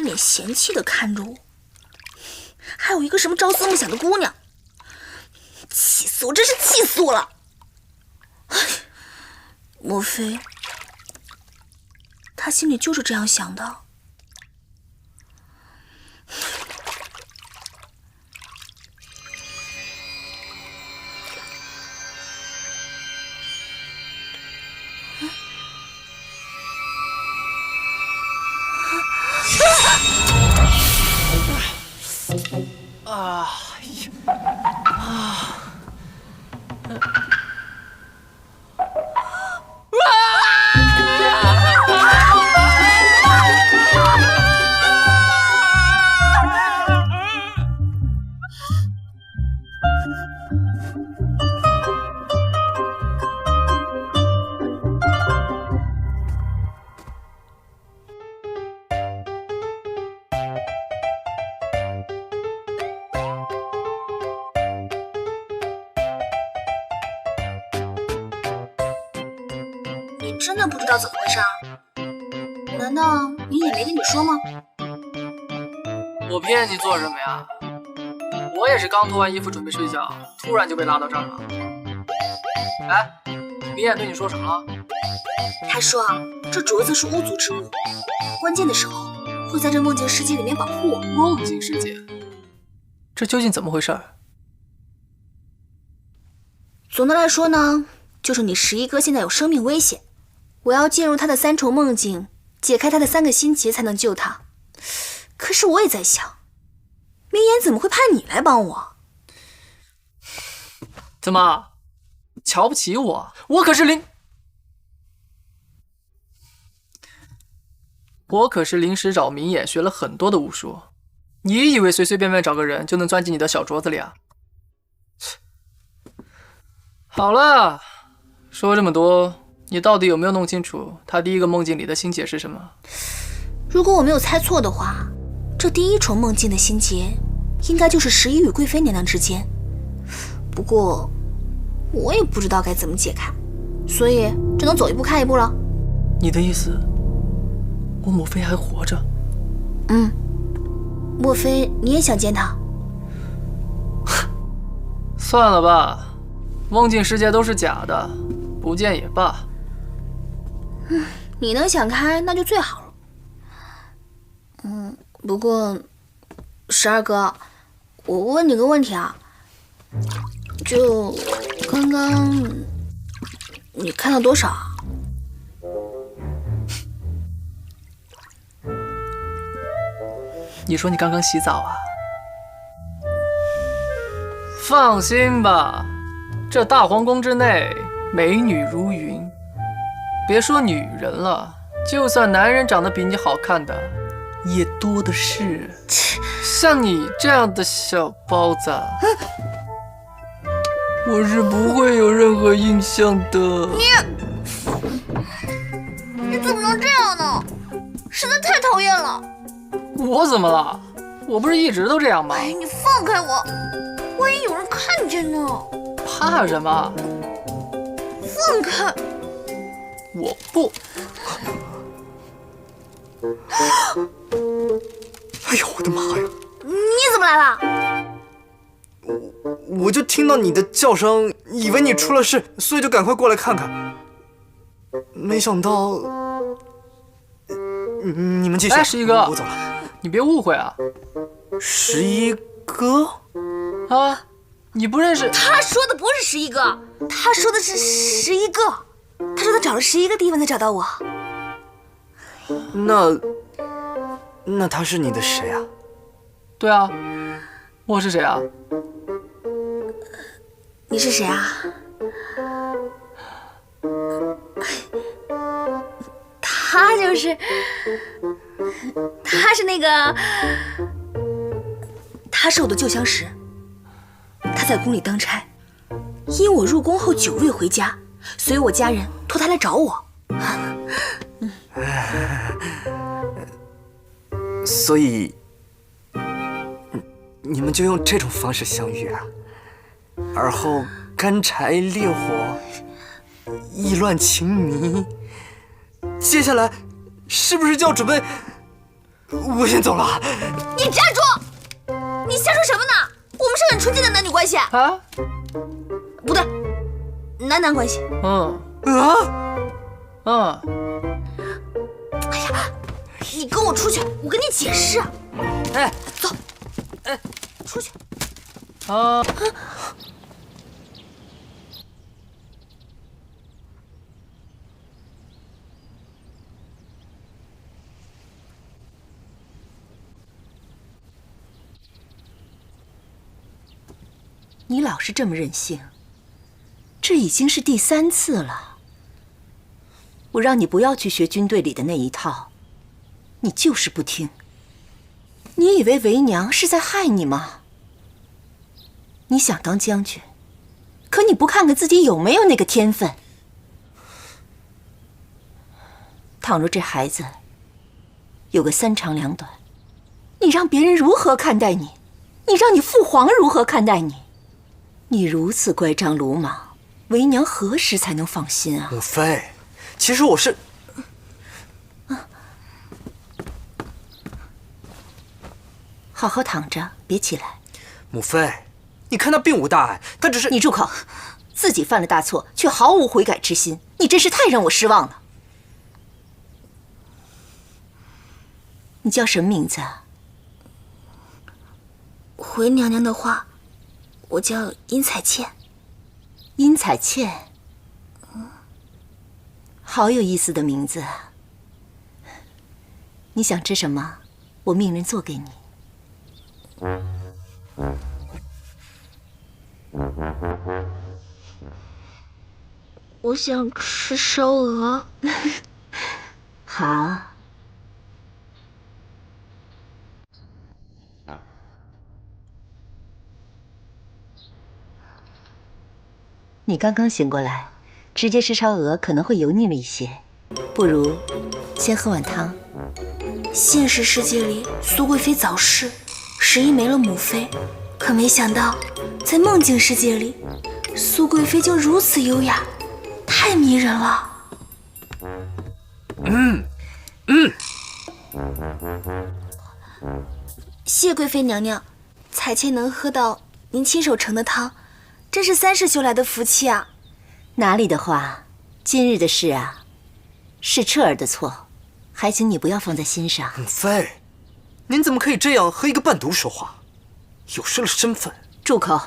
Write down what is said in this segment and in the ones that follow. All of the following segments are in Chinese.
一脸嫌弃地看着我，还有一个什么朝思暮想的姑娘，气死我，真是气死我了！莫非他心里就是这样想的？你真的不知道怎么回事？难道你也没跟你说吗？我骗你做什么呀？我也是刚脱完衣服准备睡觉，突然就被拉到这儿了。哎，明眼对你说啥了？他说啊，这镯子是巫族之物，关键的时候会在这梦境世界里面保护我。梦境世界？这究竟怎么回事？总的来说呢，就是你11哥现在有生命危险，我要进入他的3重梦境，解开他的3个心结才能救他。可是我也在想，明眼怎么会派你来帮我？怎么瞧不起我？我可是临时找明眼学了很多的武术，你以为随随便便找个人就能钻进你的小镯子里啊？好了，说这么多，你到底有没有弄清楚他第一个梦境里的心结是什么？如果我没有猜错的话，这第1重梦境的心结应该就是11与贵妃娘娘之间。不过我也不知道该怎么解开，所以只能走一步看一步了。你的意思，我莫非还活着？莫非你也想见他？算了吧，梦境世界都是假的，不见也罢。你能想开那就最好了。不过12哥，我问你个问题啊，就刚刚你看到多少啊？你说你刚刚洗澡啊？放心吧，这大皇宫之内美女如云，别说女人了，就算男人长得比你好看的也多的是。像你这样的小包子，我是不会有任何印象的。你怎么能这样呢？实在太讨厌了。我怎么了？我不是一直都这样吗？你放开我，万一有人看见呢？怕什么？放开！我不。哎呦，我的妈呀！你怎么来了？我就听到你的叫声，以为你出了事，所以就赶快过来看看。没想到，你们继续。哎，11哥，我走了。你别误会啊。11哥？啊，你不认识？他说的不是11哥，他说的是11个。他说他找了11个地方才找到我。那他是你的谁啊？对啊，我是谁啊？你是谁啊？他是那个，他是我的旧相识。他在宫里当差，因我入宫后久未回家，所以我家人托他来找我。所以，你们就用这种方式相遇啊？而后干柴烈火，意乱情迷。接下来，是不是就要准备我先走了。你站住！你瞎说什么呢？我们是很纯洁的男女关系。啊？不对，男关系。哎呀，你跟我出去，我跟你解释。哎，走，出去。啊。你老是这么任性，这已经是第3次了。我让你不要去学军队里的那一套，你就是不听。你以为为娘是在害你吗？你想当将军，可你不看看自己有没有那个天分。倘若这孩子有个3长2短，你让别人如何看待你？你让你父皇如何看待你？你如此乖张鲁莽，为娘何时才能放心啊？母妃，其实我是……好好躺着，别起来。母妃，你看他并无大碍，他只是……你住口！自己犯了大错，却毫无悔改之心，你真是太让我失望了。你叫什么名字啊？回娘娘的话，我叫殷彩倩。殷彩倩，好有意思的名字啊！你想吃什么？我命人做给你。我想吃烧鹅。好。你刚刚醒过来，直接吃烧鹅可能会油腻了一些，不如先喝碗汤。现实世界里，苏贵妃早逝，11没了母妃，可没想到，在梦境世界里，苏贵妃就如此优雅，太迷人了。谢贵妃娘娘，彩妾能喝到您亲手盛的汤，真是3世修来的福气啊！哪里的话，今日的事啊，是彻儿的错，还请你不要放在心上。母妃，您怎么可以这样和一个伴读说话？有失了身份。住口！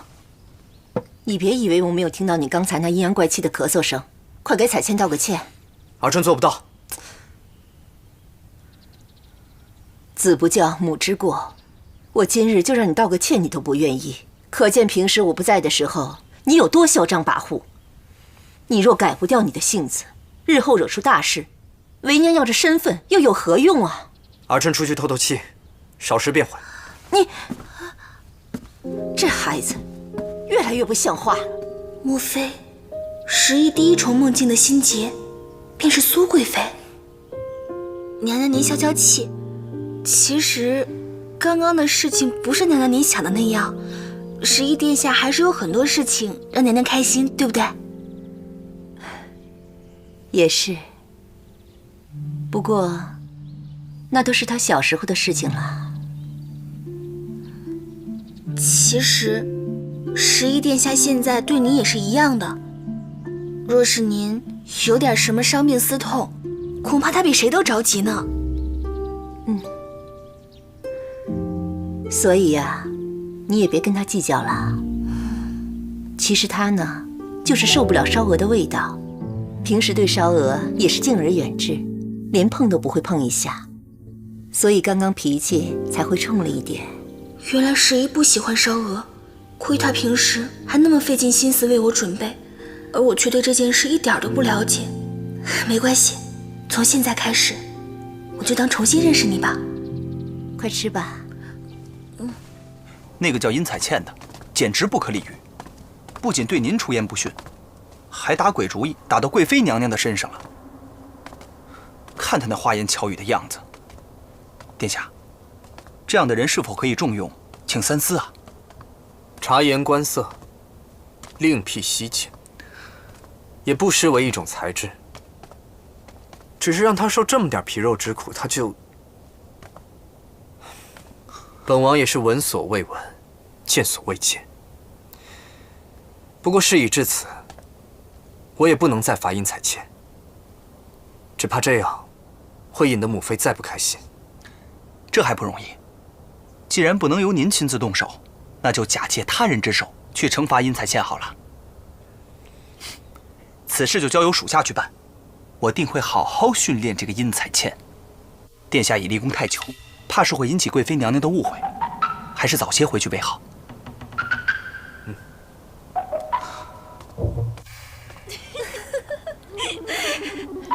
你别以为我没有听到你刚才那阴阳怪气的咳嗽声，快给彩倩道个歉。儿臣做不到。子不教，母之过。我今日就让你道个歉，你都不愿意，可见平时我不在的时候，你有多嚣张跋扈。你若改不掉你的性子，日后惹出大事，为娘要这身份又有何用啊？儿臣出去透透气，稍时便回。你这孩子越来越不像话了。莫非11第一重梦境的心结便是苏贵妃？娘娘您消消气，其实刚刚的事情不是娘娘您想的那样，11殿下还是有很多事情让娘娘开心，对不对？也是，不过那都是他小时候的事情了。其实11殿下现在对您也是一样的，若是您有点什么伤病思痛，恐怕他比谁都着急呢。所以呀，你也别跟他计较了。其实他呢，就是受不了烧鹅的味道，平时对烧鹅也是敬而远之，连碰都不会碰一下，所以刚刚脾气才会冲了一点。原来11不喜欢烧鹅，亏他平时还那么费尽心思为我准备，而我却对这件事一点都不了解。没关系，从现在开始，我就当重新认识你吧。快吃吧。那个叫殷彩倩的，简直不可理喻，不仅对您出言不逊，还打鬼主意打到贵妃娘娘的身上了。看他那花言巧语的样子，殿下，这样的人是否可以重用，请三思啊。察言观色，另辟蹊径，也不失为一种才智。只是让他受这么点皮肉之苦，他就本王也是闻所未闻，见所未见。不过事已至此，我也不能再罚阴彩欠，只怕这样会引得母妃再不开心。这还不容易。既然不能由您亲自动手，那就假借他人之手去惩罚阴彩倩好了。此事就交由属下去办，我定会好好训练这个阴彩倩。殿下已立功太久，怕是会引起贵妃娘娘的误会，还是早些回去为好。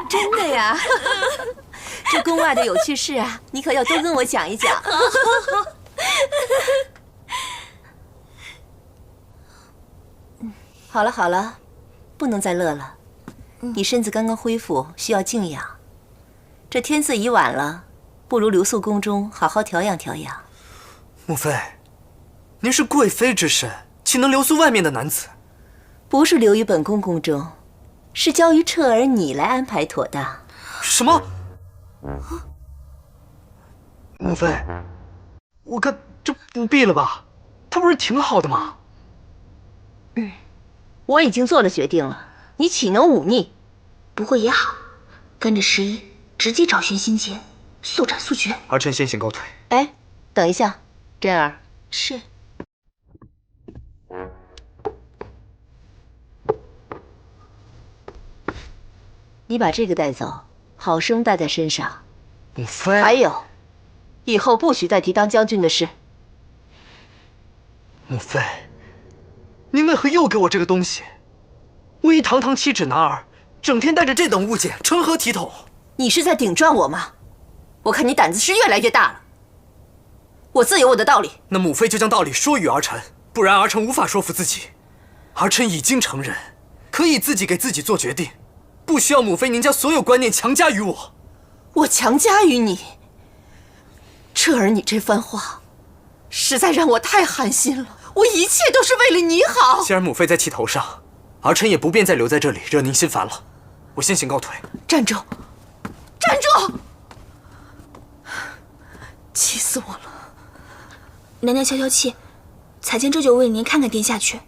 真的呀？这宫外的有趣事啊，你可要多跟我讲一讲。好了好了，不能再乐了。你身子刚刚恢复，需要静养。这天色已晚了，不如留宿宫中，好好调养调养。母妃，您是贵妃之身，岂能留宿外面的男子？不是留于本宫宫中，是交于彻儿你来安排妥当。什么？母妃，我看这不必了吧？他不是挺好的吗？我已经做了决定了，你岂能忤逆？不过也好，跟着时日直接找寻心结，速战速决。儿臣先行告退。哎，等一下，真儿。是。你把这个带走，好生带在身上。母妃。还有，以后不许再提当将军的事。母妃，您为何又给我这个东西？我一堂堂七尺男儿，整天带着这等物件，成何体统？你是在顶撞我吗？我看你胆子是越来越大了。我自有我的道理。那母妃就将道理说与儿臣，不然儿臣无法说服自己。儿臣已经成人，可以自己给自己做决定，不需要母妃您将所有观念强加于我。我强加于你？彻儿，你这番话，实在让我太寒心了。我一切都是为了你好。既然母妃在气头上，儿臣也不便再留在这里惹您心烦了。我先行告退。站住！站住！气死我了！娘娘消消气，彩倩这就为您看看殿下去。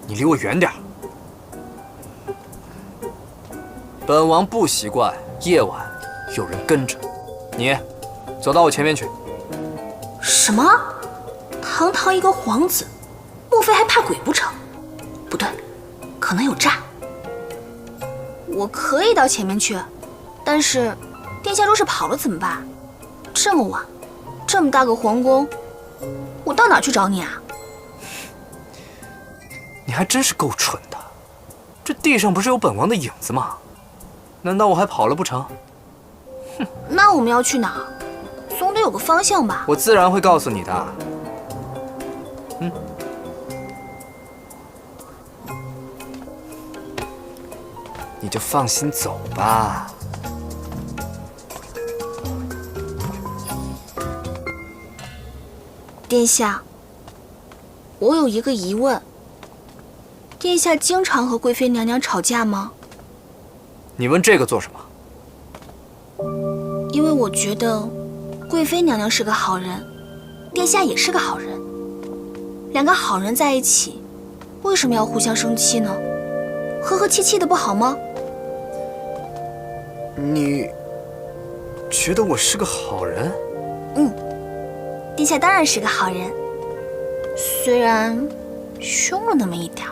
你离我远点儿！本王不习惯夜晚有人跟着。你，走到我前面去。什么？堂堂一个皇子，莫非还怕鬼不成？不对，可能有诈。我可以到前面去，但是殿下若是跑了怎么办？这么晚，这么大个皇宫，我到哪去找你啊？你还真是够蠢的，这地上不是有本王的影子吗？难道我还跑了不成？哼，那我们要去哪儿？总得有个方向吧？我自然会告诉你的。你就放心走吧。殿下，我有一个疑问。殿下经常和贵妃娘娘吵架吗？你问这个做什么？因为我觉得贵妃娘娘是个好人，殿下也是个好人，两个好人在一起，为什么要互相生气呢？和和气气的不好吗？你觉得我是个好人？殿下当然是个好人，虽然凶了那么一点。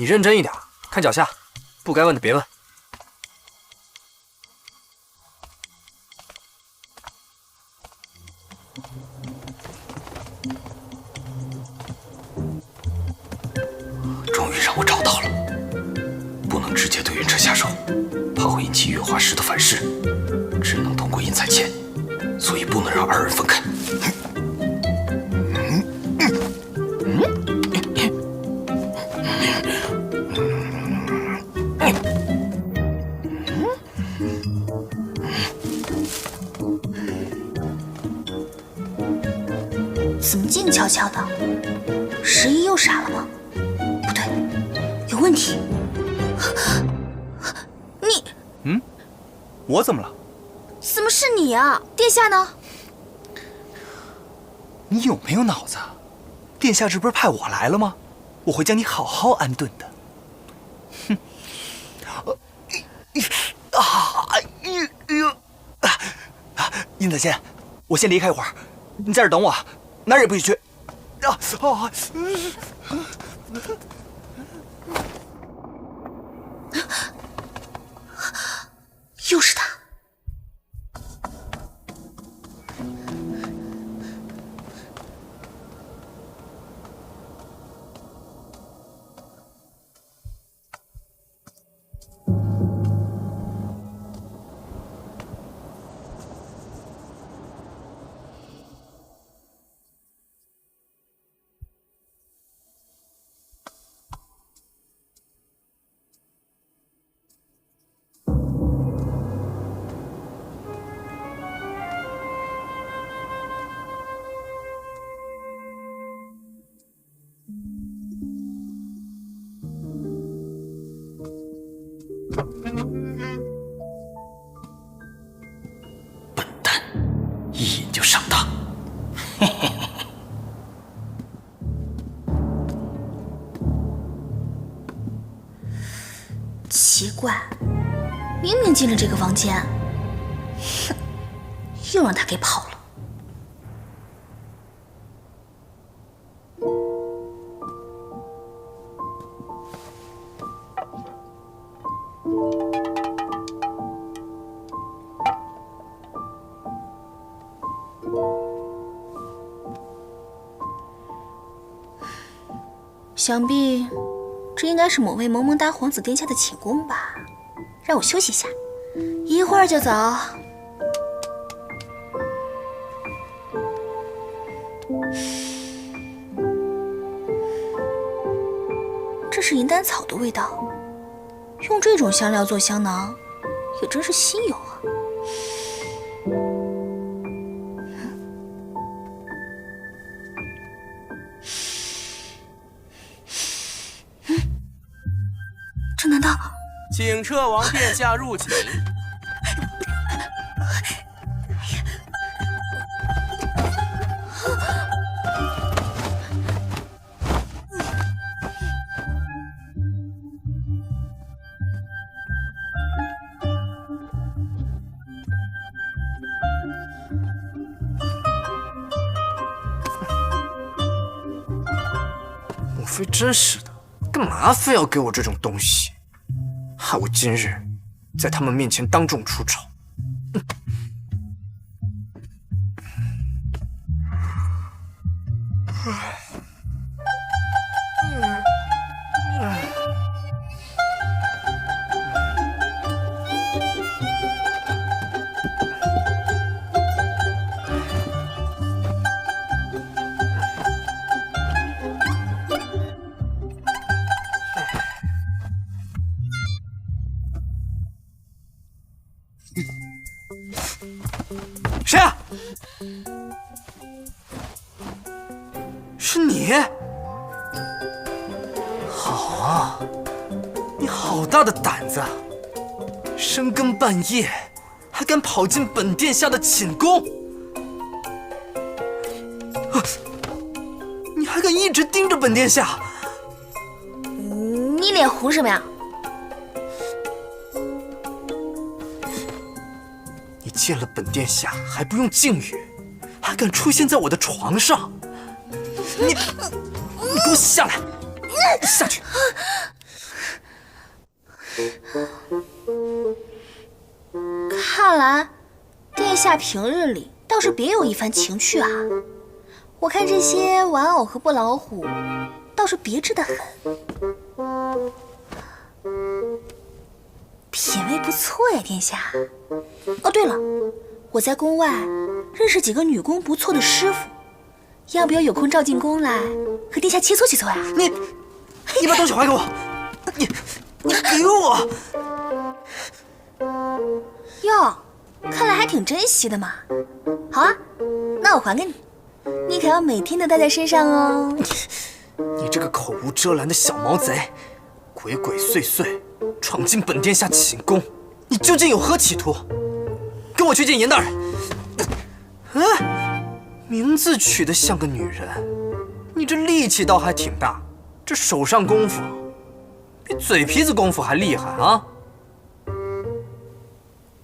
你认真一点，看脚下，不该问的别问。终于让我找到了，不能直接对云彻下手，怕会引起月华石的反噬，只能通过阴彩倩。所以不能让二人分开。怎么静悄悄的？11又傻了吗？不对，有问题。你，我怎么了？怎么是你啊？殿下呢？你有没有脑子？殿下这不是派我来了吗？我会将你好好安顿的。哼！殷子仙，我先离开一会儿，你在这等我，哪儿也不许去。又是他。笨蛋，一眼就上当。奇怪，明明进了这个房间，哼，又让他给跑了。想必这应该是某位萌萌哒皇子殿下的寝宫吧？让我休息一下，一会儿就走。这是银丹草的味道，用这种香料做香囊，也真是稀有啊。这难道？请车王殿下入寝。莫非真是的？干嘛非要给我这种东西？害我今日在他们面前当众出丑。谁啊？是你？好啊，你好大的胆子，深更半夜还敢跑进本殿下的寝宫，你还敢一直盯着本殿下？你脸红什么呀？你见了本殿下还不用敬语，还敢出现在我的床上？你给我下来！下去！看来殿下平日里倒是别有一番情趣啊。我看这些玩偶和布老虎倒是别致得很，品味不错呀，殿下。哦，对了，我在宫外认识几个女工不错的师傅，要不要有空召进宫来和殿下切磋切磋呀？你把东西还给我！你给我！哟，看来还挺珍惜的嘛。好啊，那我还给你，你可要每天都带在身上哦。你这个口无遮拦的小毛贼，鬼鬼祟祟闯进本殿下寝宫，你究竟有何企图？跟我去见严大人。名字取得像个女人，你这力气倒还挺大，这手上功夫比嘴皮子功夫还厉害啊！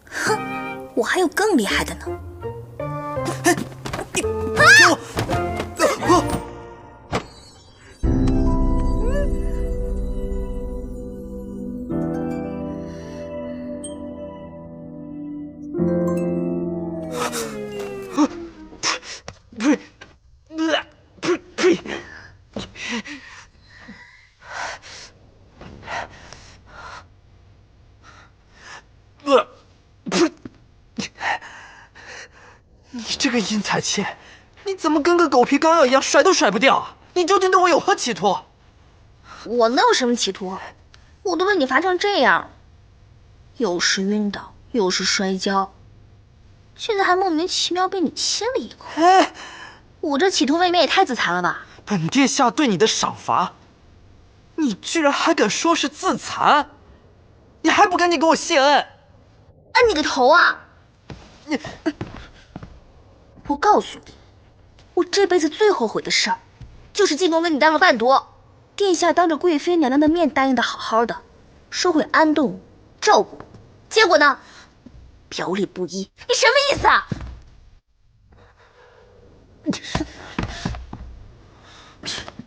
哼，我还有更厉害的呢。你给我！你这个殷彩倩，你怎么跟个狗皮膏药一样甩都甩不掉啊？你究竟对我有何企图？我能有什么企图？我都被你罚成这样，又是晕倒，又是摔跤，现在还莫名其妙被你亲了一口。我这企图未免也太自残了吧？本殿下对你的赏罚，你居然还敢说是自残？你还不赶紧给我谢恩！按你个头啊！我告诉你，我这辈子最后悔的事儿，就是进宫跟你当了伴读。殿下当着贵妃娘娘的面答应的好好的，说会安顿我、照顾我，结果呢，表里不一，你什么意思啊？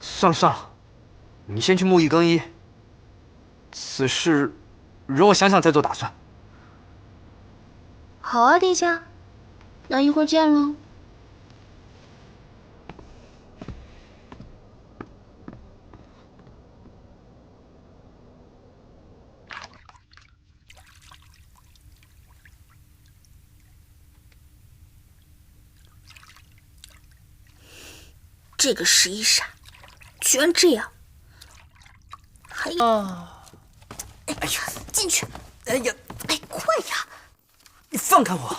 算了，你先去沐浴更衣。此事容我想想再做打算。好啊，殿下，那一会儿见喽。这个11傻，居然这样，还哎呀，进去！哎呀，哎，快呀！你放开我！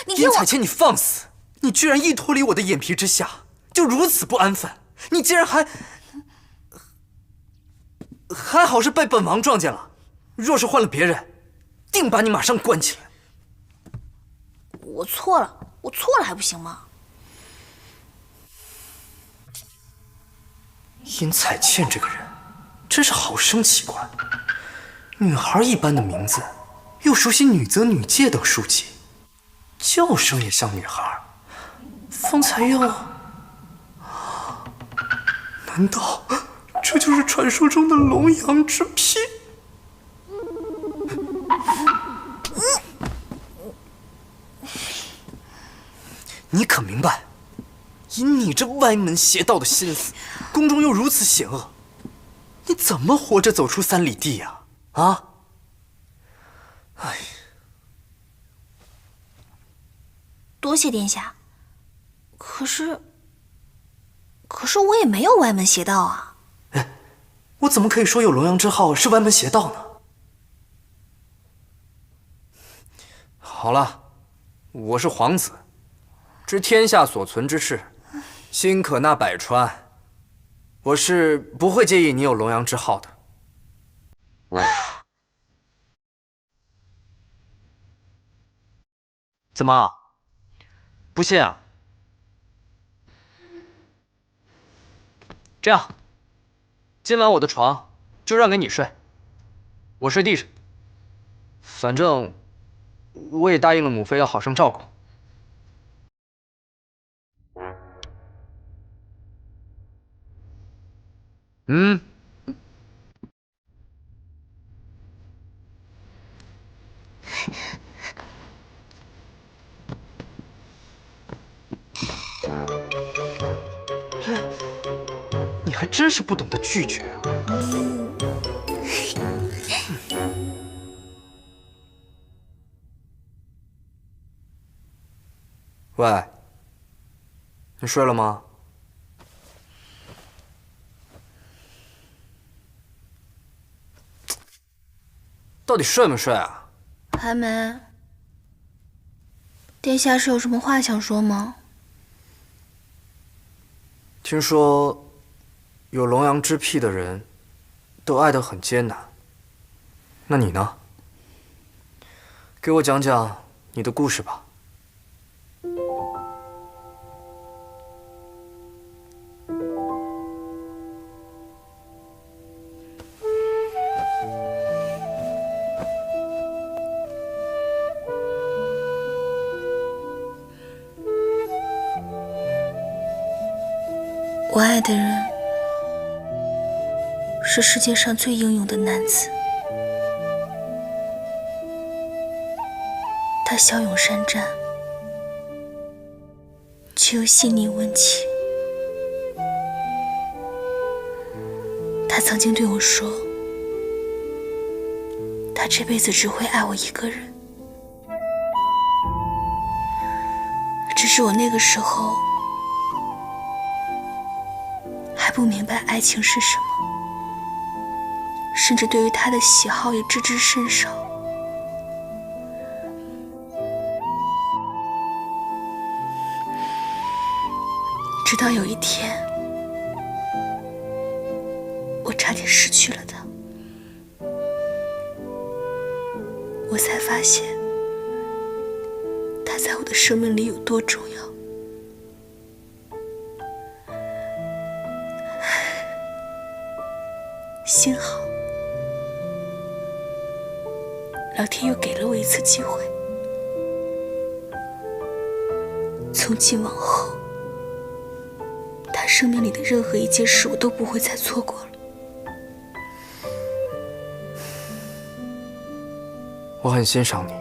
你给我！殷彩倩，你放肆！你居然一脱离我的眼皮之下，就如此不安分！你竟然还好是被本王撞见了，若是换了别人，定把你马上关起来。我错了还不行吗？殷彩倩这个人，真是好生奇怪。女孩一般的名字，又熟悉女则女戒等书籍，叫声也像女孩，方才又……难道这就是传说中的龙阳之癖？你可明白？以你这歪门邪道的心思，宫中又如此险恶，你怎么活着走出3里地呀？啊！哎，多谢殿下。可是我也没有歪门邪道啊。我怎么可以说有龙阳之好是歪门邪道呢？好了，我是皇子，知天下所存之事，心可纳百川。我是不会介意你有龙阳之好的。怎么，不信啊？这样，今晚我的床就让给你睡，我睡地上。反正我也答应了母妃要好生照顾。你还真是不懂得拒绝啊！喂，你睡了吗？到底睡没睡啊？还没。殿下是有什么话想说吗？听说有龙阳之癖的人，都爱得很艰难。那你呢？给我讲讲你的故事吧。我爱的人是世界上最英勇的男子，他骁勇善战，却又细腻温情。他曾经对我说，他这辈子只会爱我一个人。只是我那个时候还不明白爱情是什么，甚至对于他的喜好也知之甚少。直到有一天，我差点失去了他，我才发现他在我的生命里有多重要。幸好，老天又给了我一次机会。从今往后，他生命里的任何一件事，我都不会再错过了。我很欣赏你。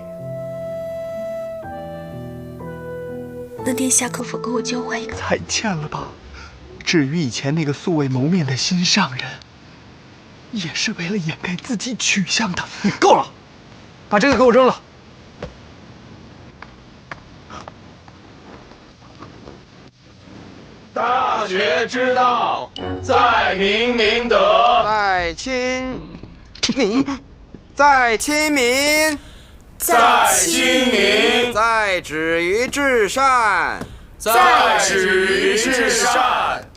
那殿下可否跟我交换一个？太欠了吧！至于以前那个素未谋面的心上人，也是为了掩盖自己取向的。够了，把这个给我扔了。大学之道，在明明德，在亲民，在亲民，在亲民，在止于至善，在止于至善，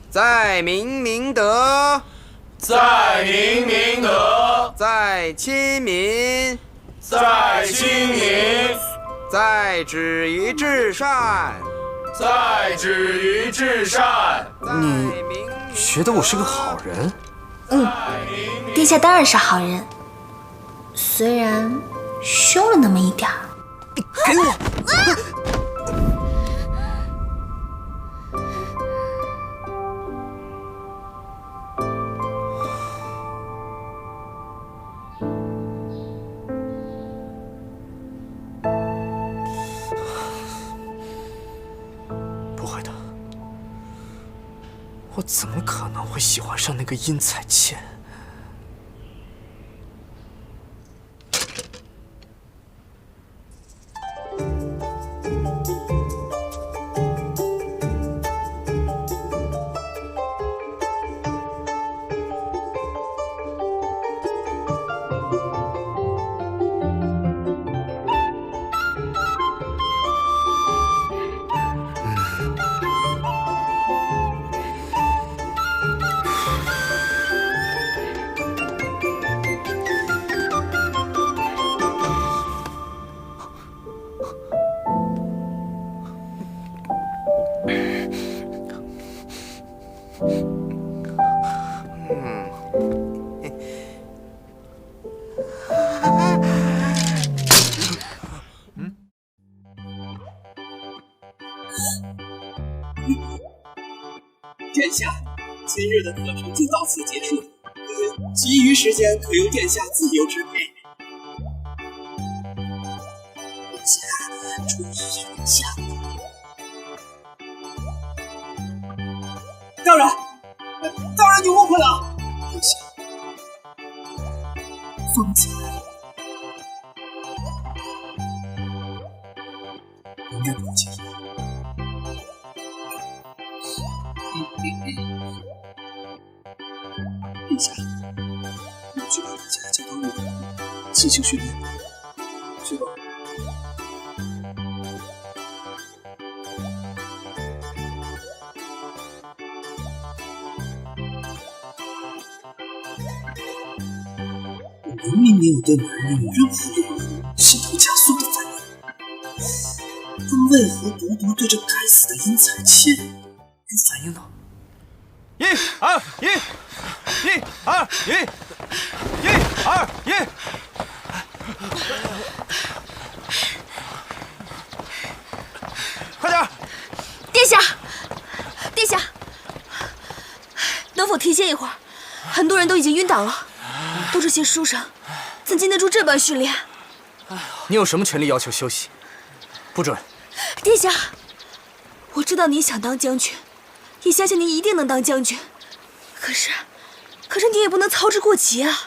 在明明德，在明明德，在亲民，在亲民，在止于至善，在止于至善。你觉得我是个好人？殿下当然是好人，虽然凶了那么一点儿。给我！不会的，我怎么可能会喜欢上那个殷彩倩？殿下，今日的课程就到此结束，其余时间可由殿下自由支配。殿下，注意影响。当然你误会了。殿下，方才路径。陛下，我去把大家叫到我进行训练。去吧。我明明没有对男人有任何诱惑、心头加速的反应，但为何独独对这该死的殷彩倩有反应呢？1、2、1，1、2、1，1、2、1。快点！殿下，殿下，能否提前一会儿？很多人都已经晕倒了，都这些书生，怎经得住这般训练？你有什么权利要求休息？不准！殿下，我知道您想当将军，也相信您一定能当将军。可是你也不能操之过急啊！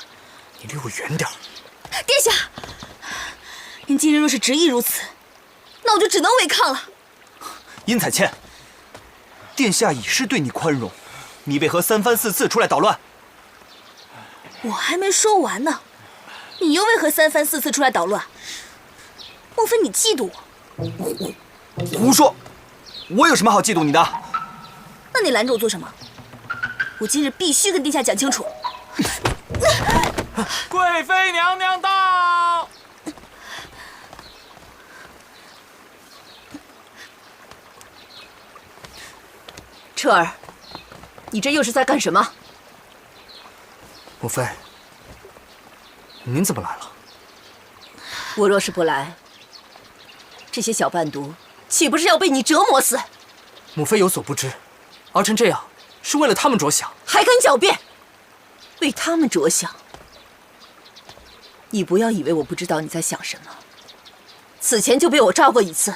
你离我远点！殿下，您今日若是执意如此，那我就只能违抗了。殷彩倩，殿下已是对你宽容，你为何3番4次出来捣乱？我还没说完呢，你又为何3番4次出来捣乱？莫非你嫉妒我？胡说！我有什么好嫉妒你的？那你拦着我做什么？我今日必须跟殿下讲清楚。贵妃娘娘到！彻儿，你这又是在干什么？母妃，您怎么来了？我若是不来，这些小伴读岂不是要被你折磨死？母妃有所不知，儿臣这样是为了他们着想。还敢狡辩？为他们着想？你不要以为我不知道你在想什么。此前就被我炸过一次，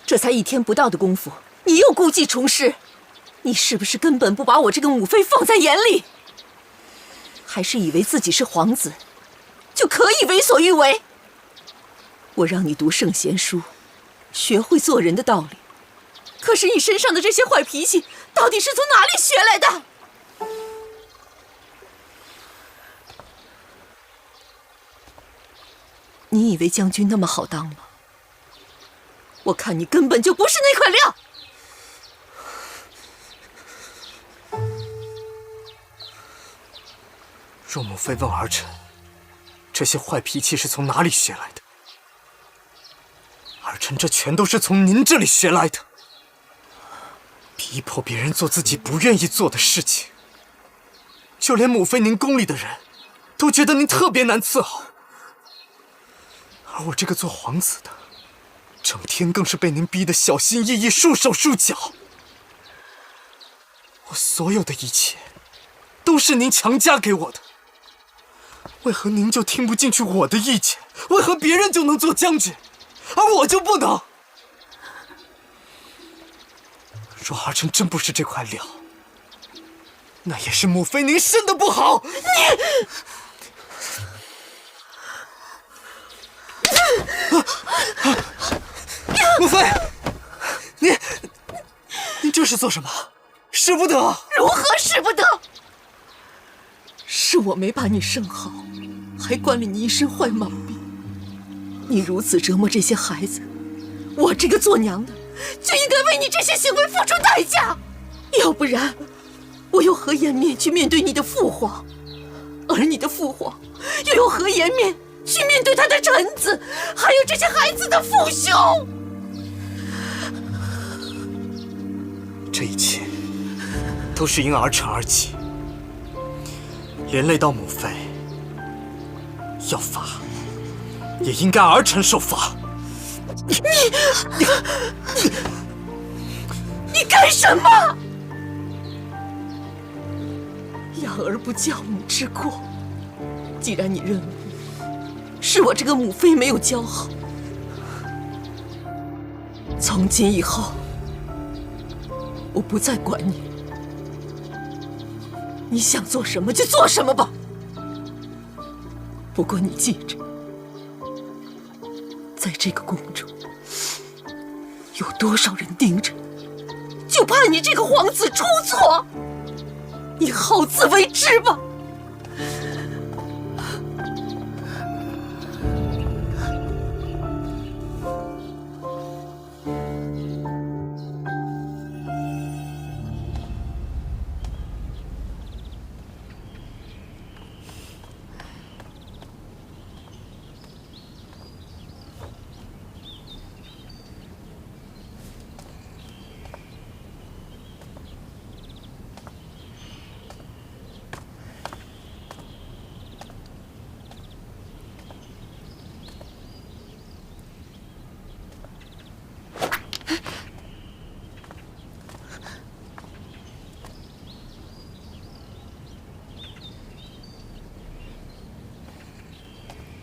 这才1天不到的功夫，你又故技重施。你是不是根本不把我这个母妃放在眼里？还是以为自己是皇子，就可以为所欲为？我让你读圣贤书，学会做人的道理。可是你身上的这些坏脾气，到底是从哪里学来的？你以为将军那么好当吗？我看你根本就不是那块料。若母妃问儿臣，这些坏脾气是从哪里学来的？儿臣这全都是从您这里学来的。逼迫别人做自己不愿意做的事情，就连母妃您宫里的人，都觉得您特别难伺候。而我这个做皇子的，整天更是被您逼得小心翼翼、束手束脚。我所有的一切，都是您强加给我的。为何您就听不进去我的意见？为何别人就能做将军，而我就不能？若儿臣真不是这块料，那也是母妃您生的不好。母妃，你这是做什么？使不得！如何使不得？是我没把你生好，还惯了你一身坏毛病。你如此折磨这些孩子，我这个做娘的就应该为你这些行为付出代价，要不然我又何颜面去面对你的父皇？而你的父皇又有何颜面去面对他的臣子，还有这些孩子的父兄？这一切都是因儿臣而起，连累到母妃，要罚也应该儿臣受罚。你干什么？养儿不教母之过。既然你认为是我这个母妃没有教好，从今以后我不再管你，你想做什么就做什么吧。不过你记着，在这个宫中，有多少人盯着，就怕你这个皇子出错。你好自为之吧。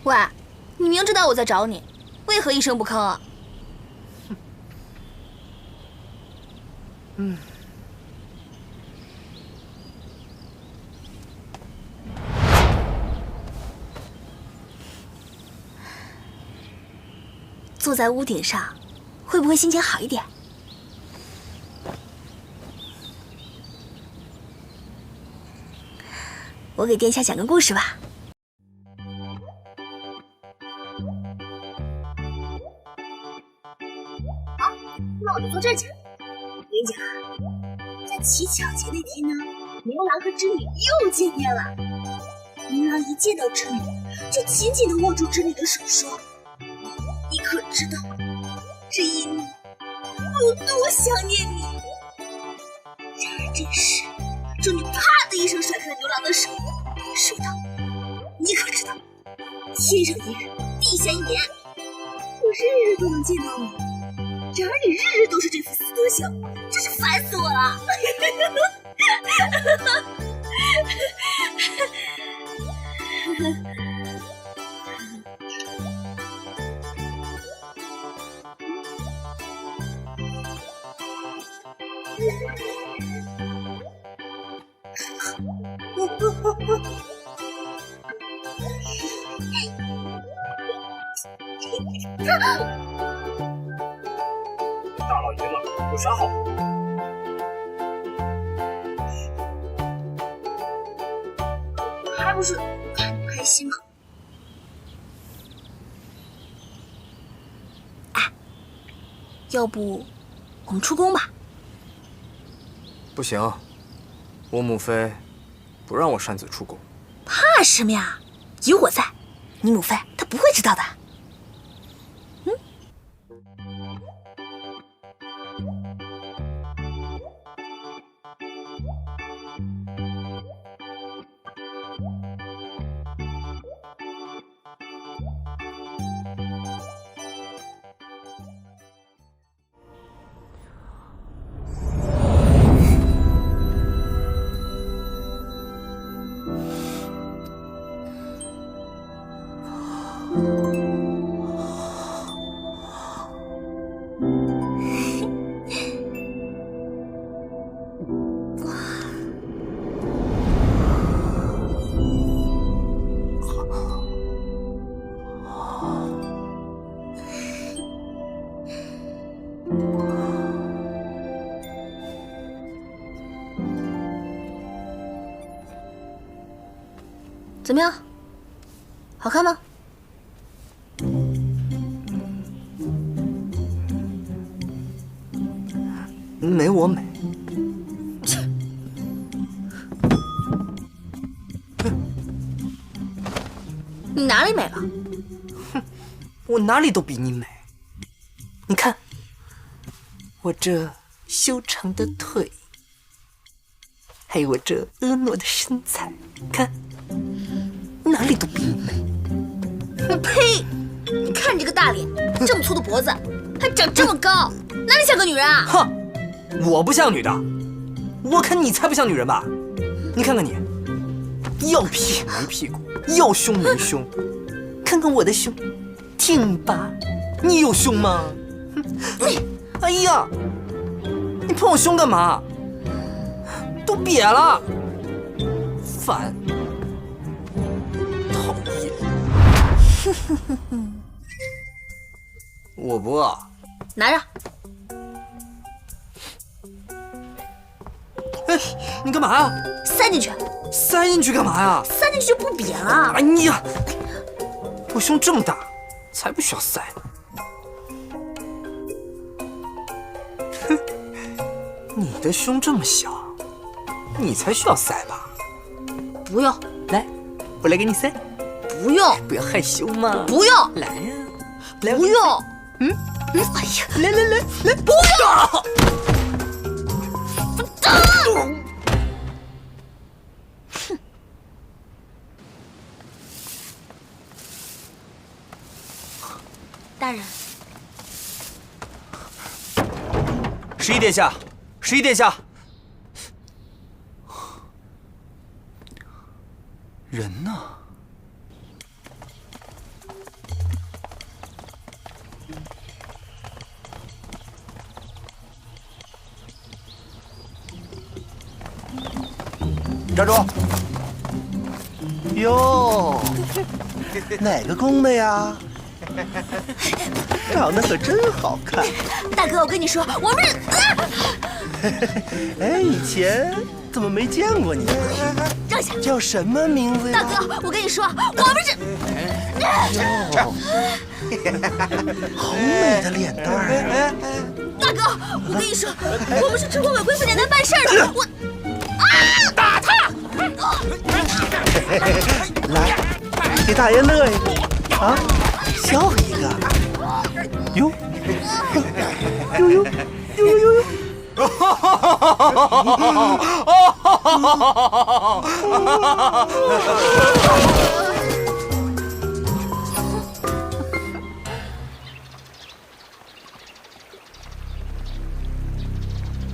喂，你明知道我在找你，为何一声不吭啊？坐在屋顶上，会不会心情好一点？我给殿下讲个故事吧。那我就坐这儿讲。我跟你讲啊，在乞巧节那天呢，牛郎和织女又见面了。牛郎一见到织女，就紧紧地握住织女的手，说：“你可知道这一年我有多想念你？”然而这时，织女啪的一声甩开了牛郎的手，说道：“你可知道，天上一日，地下一年，我日日都能见到你。然而你日日都是这副死德行，真是烦死我了。”大老爷们有啥好？还不是看你开心吗？哎，要不我们出宫吧？不行，我母妃不让我擅自出宫。怕什么呀？有我在，你母妃她不会知道的。怎么样？好看吗？没我美。你哪里美了？哼，我哪里都比你美。你看，我这修长的腿，还有我这婀娜的身材，看，哪里都比你美。呸！你看你这个大脸，这么粗的脖子，还长这么高，哪里像个女人啊？哼，我不像女的，我看你才不像女人吧？你看看你，要屁没屁股，要胸没胸，看看我的胸，挺拔，你有胸吗？哎呀，你碰我胸干嘛？都瘪了，烦，讨厌。我不饿。拿着。你干嘛呀？塞进去。塞进去干嘛呀？塞进去就不瘪了。哎呀，我胸这么大，才不需要塞呢。哼，你的胸这么小，你才需要塞吧？不用。来，我来给你塞。不用。不要害羞嘛。不用。来呀，来。不用。哎呀，来，不用。大人，11殿下，11殿下，人呢？站住！哟，哪个宫的呀？长得可真好看。大哥，我跟你说，我们哎，以前怎么没见过你？让下。叫什么名字呀？大哥，我跟你说，我们是。哟，好美的脸蛋啊！大哥，我跟你说，我们是春宫为贵妃娘娘办事的。我打他！来，给大爷乐一个啊！笑一个，哟，哟，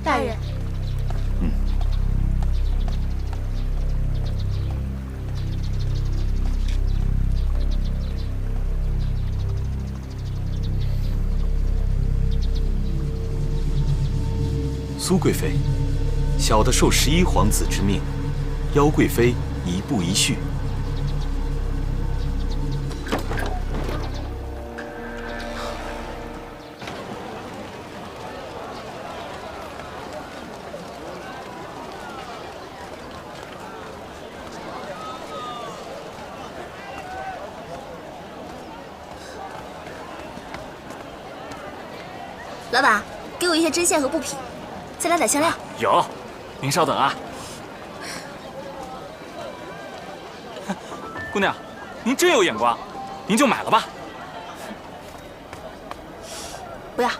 大人。苏贵妃，小的受11皇子之命，邀贵妃一步一叙。老板，给我一些针线和布匹。再来点香料。有，您稍等啊。姑娘，您真有眼光，您就买了吧。不要。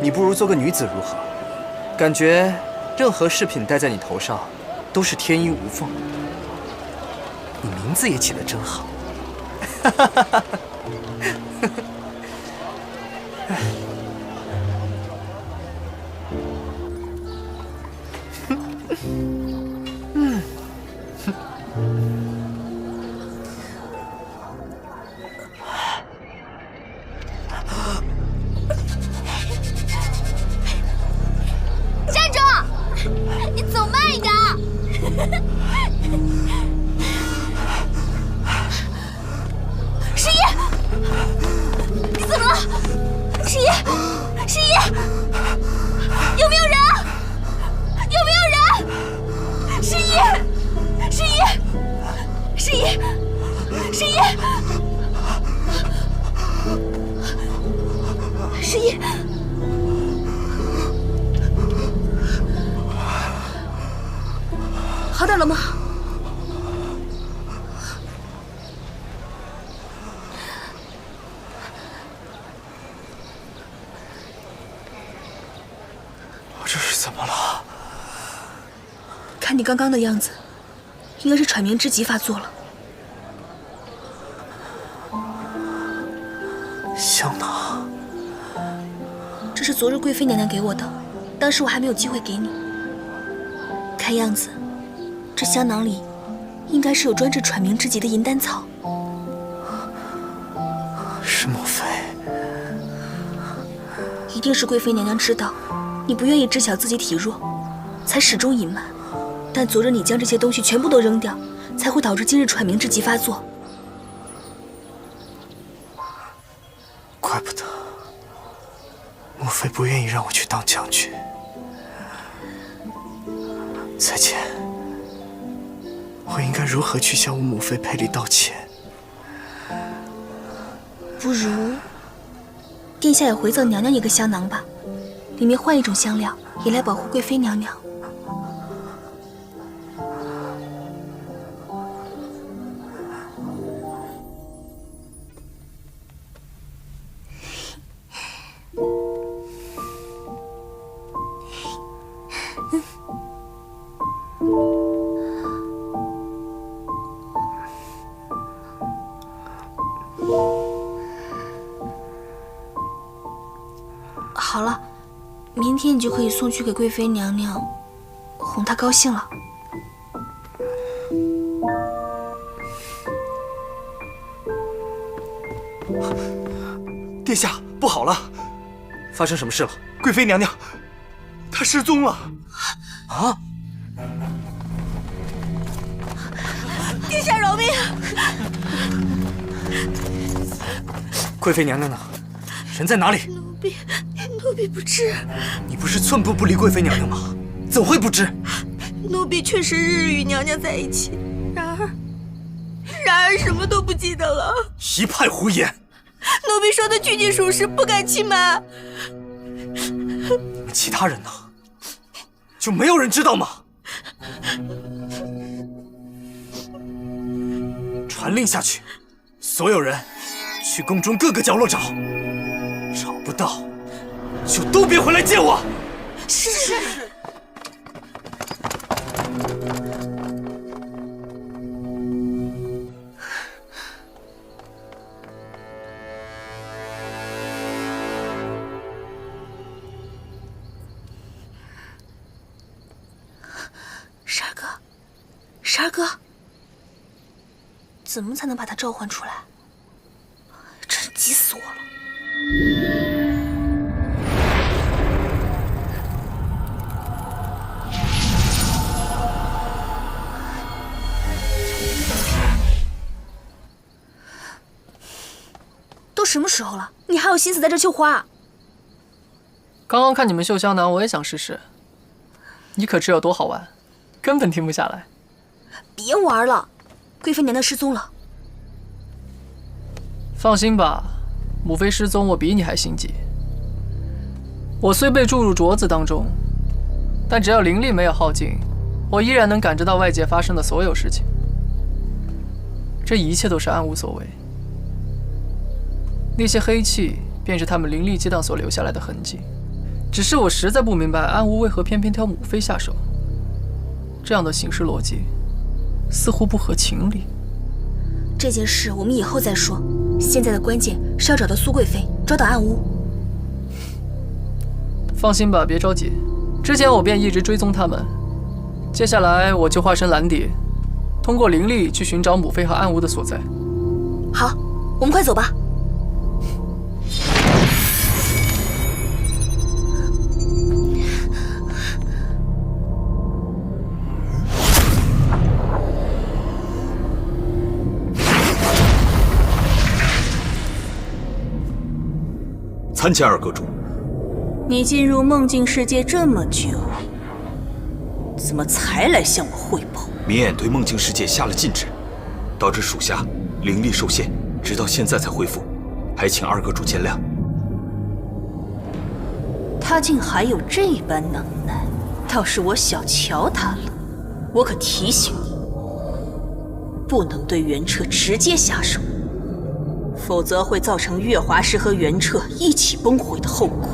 你不如做个女子如何？感觉任何饰品戴在你头上，都是天衣无缝。你名字也起得真好。好点了吗？我这是怎么了？看你刚刚的样子，应该是喘鸣之疾发作了。香囊，这是昨日贵妃娘娘给我的，当时我还没有机会给你。看样子，这香囊里应该是有专治喘鸣之疾的银丹草。是母妃，一定是贵妃娘娘知道你不愿意知晓自己体弱，才始终隐瞒。但昨日你将这些东西全部都扔掉，才会导致今日喘鸣之疾发作。怪不得母妃不愿意让我去当将军。彩倩，我应该如何去向我母妃赔礼道歉？不如，殿下也回赠娘娘一个香囊吧，里面换一种香料，也来保护贵妃娘娘。好了，明天你就可以送去给贵妃娘娘，哄她高兴了。殿下，不好了！发生什么事了？贵妃娘娘，她失踪了！啊！殿下饶命！贵妃娘娘呢？人在哪里？奴婢不知。你不是寸步不离贵妃娘娘吗？怎会不知？奴婢确实日日与娘娘在一起，然而什么都不记得了。一派胡言！奴婢说的句句属实，不敢欺瞒。你们其他人呢？就没有人知道吗？传令下去，所有人去宫中各个角落找，找不到就都别回来见我。是。十二哥，怎么才能把他召唤出来？真是急死我了！都什么时候了，你还有心思在这绣花？刚刚看你们绣香囊，我也想试试。你可知有多好玩？根本停不下来。别玩了，贵妃娘娘失踪了。放心吧，母妃失踪，我比你还心急。我虽被注入镯子当中，但只要灵力没有耗尽，我依然能感知到外界发生的所有事情。这一切都是暗无所为。那些黑气便是他们灵力激荡所留下来的痕迹。只是我实在不明白，暗无为何偏偏挑母妃下手。这样的行事逻辑，似乎不合情理。这件事我们以后再说，现在的关键是要找到苏贵妃，抓到暗屋。放心吧，别着急。之前我便一直追踪他们，接下来我就化身蓝蝶，通过灵力去寻找母妃和暗屋的所在。好，我们快走吧。参见二阁主。你进入梦境世界这么久，怎么才来向我汇报？明眼对梦境世界下了禁制，导致属下灵力受限，直到现在才恢复，还请二阁主见谅。他竟还有这般能耐，倒是我小瞧他了。我可提醒你，不能对元彻直接下手，否则会造成月华石和元彻一起崩毁的后果。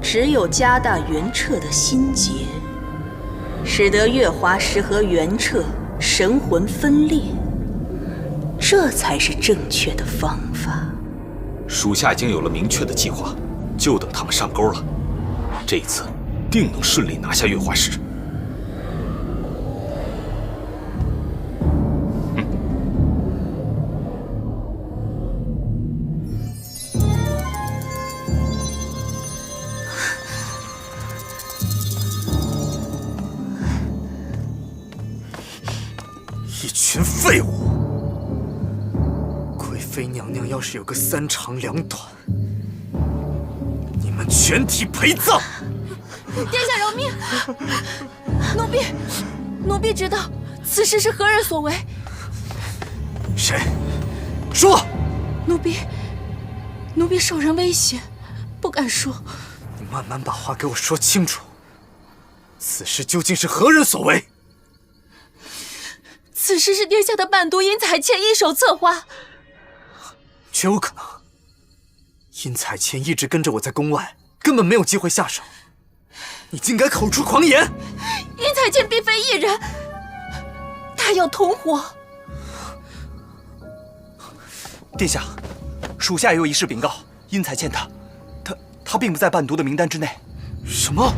只有加大元彻的心结，使得月华石和元彻神魂分裂，这才是正确的方法。属下已经有了明确的计划，就等他们上钩了。这一次定能顺利拿下月华石。废物！贵妃娘娘要是有个3长2短，你们全体陪葬！殿下饶命！奴婢知道此事是何人所为。谁？说！奴婢受人威胁，不敢说。你慢慢把话给我说清楚。此事究竟是何人所为？此事是殿下的伴读殷彩倩一手策划。绝无可能！殷彩倩一直跟着我在宫外，根本没有机会下手。你竟敢口出狂言！殷彩倩并非一人，她有同伙。殿下，属下有一事禀告，殷彩倩她并不在伴读的名单之内。什么？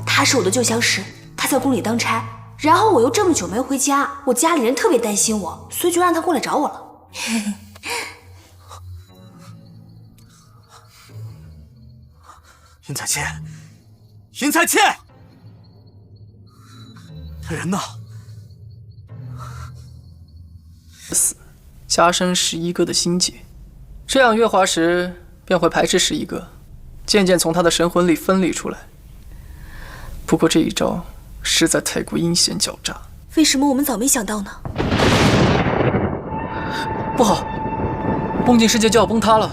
他是我的旧相识，他在宫里当差，然后我又这么久没回家，我家里人特别担心我，所以就让他过来找我了。殷彩倩，殷彩倩，人呢？死，加深11哥的心结，这样月华石便会排斥11哥，渐渐从他的神魂里分离出来。不过这一招实在太过阴险狡诈，为什么我们早没想到呢？不好，梦境世界就要崩塌了。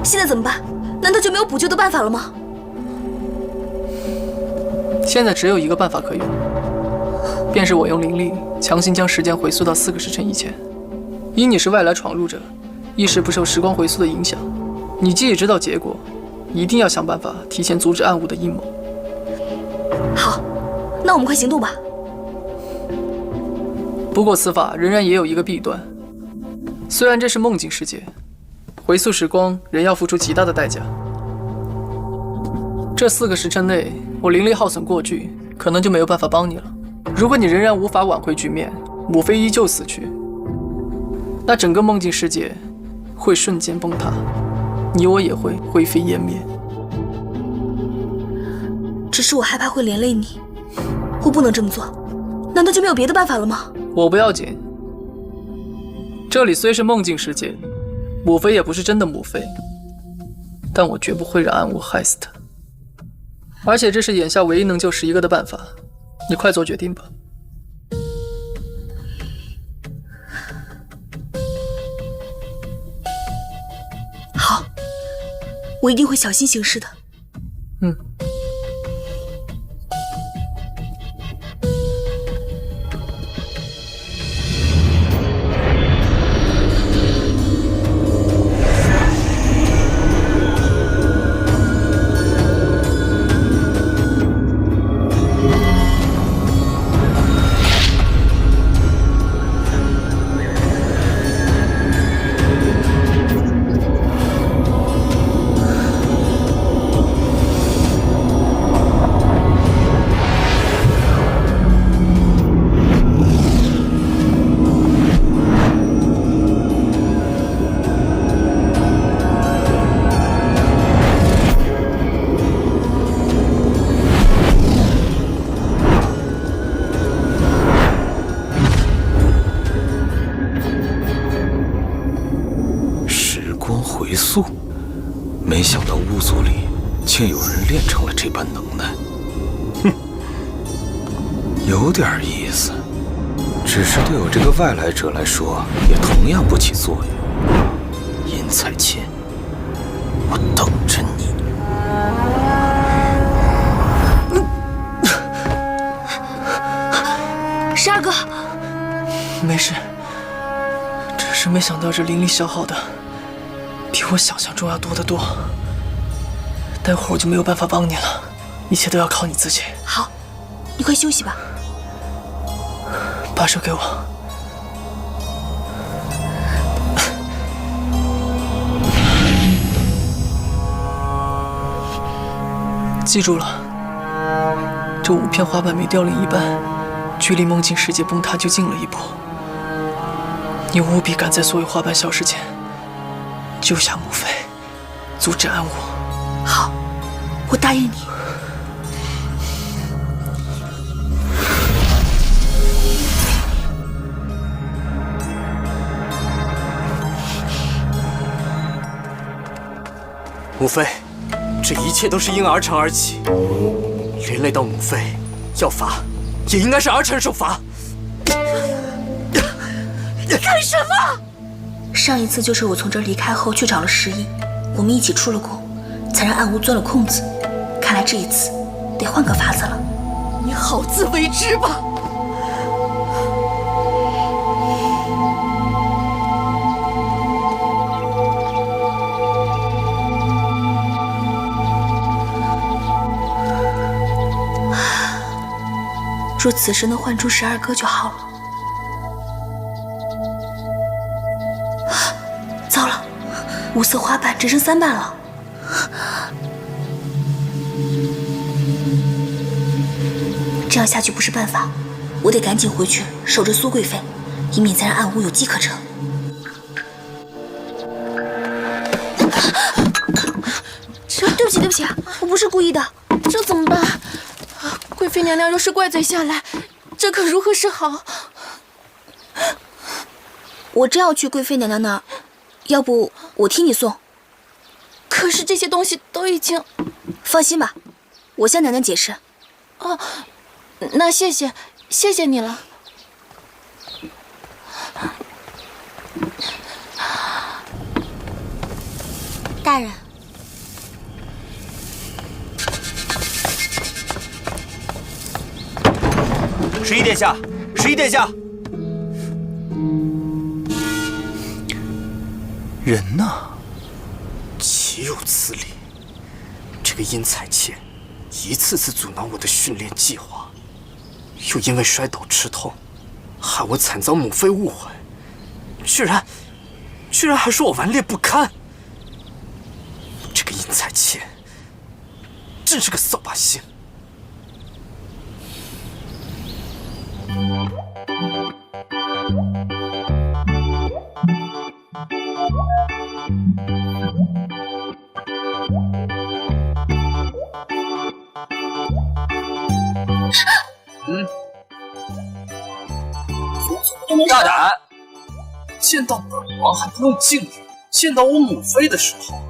现在怎么办？难道就没有补救的办法了吗？现在只有一个办法可用，便是我用灵力强行将时间回溯到4个时辰以前。因你是外来闯入者，意识不受时光回溯的影响，你既已知道结果，一定要想办法提前阻止暗物的阴谋。好，那我们快行动吧。不过此法仍然也有一个弊端，虽然这是梦境世界，回溯时光仍要付出极大的代价。这4个时辰内，我灵力耗损过巨，可能就没有办法帮你了。如果你仍然无法挽回局面，母妃依旧死去，那整个梦境世界会瞬间崩塌，你我也会灰飞烟灭。只是我害怕会连累你，我不能这么做。难道就没有别的办法了吗？我不要紧，这里虽是梦境世界，母妃也不是真的母妃，但我绝不会让暗物害死她。而且这是眼下唯一能救11哥的办法，你快做决定吧。好，我一定会小心行事的。嗯。回溯，没想到巫族里竟有人练成了这般能耐。哼，有点意思，只是对我这个外来者来说，也同样不起作用。殷彩倩，我等着你。12哥，没事，只是没想到这灵力消耗的比我想象中要多得多。待会儿我就没有办法帮你了，一切都要靠你自己。好，你快休息吧。把手给我。记住了，这5片花瓣每凋零一半，距离梦境世界崩塌就近了一步。你务必赶在所有花瓣消失前救下母妃，阻止暗物。好，我答应你。母妃，这一切都是因儿臣而起，连累到母妃，要罚也应该是儿臣受罚。你干什么？上一次就是我从这儿离开后去找了石一，我们一起出了宫，才让暗屋钻了空子。看来这一次得换个法子了。你好自为之吧。若此时能唤出12哥就好了。糟了，5色花瓣只剩3瓣了。这样下去不是办法，我得赶紧回去守着苏贵妃，以免再让暗屋有机可乘。对不起，对不起，我不是故意的。这怎么办？贵妃娘娘若是怪罪下来，这可如何是好？我正要去贵妃娘娘那儿，要不我替你送？可是这些东西都已经……放心吧，我向娘娘解释。哦，那谢谢你了。大人。十一殿下，十一殿下，人呢？岂有此理！这个殷彩倩一次次阻挠我的训练计划，又因为摔倒吃痛，害我惨遭母妃误会，居然还说我顽劣不堪。这个殷彩倩真是个扫把星！大胆！见到本王还不用敬礼，见到我母妃的时候，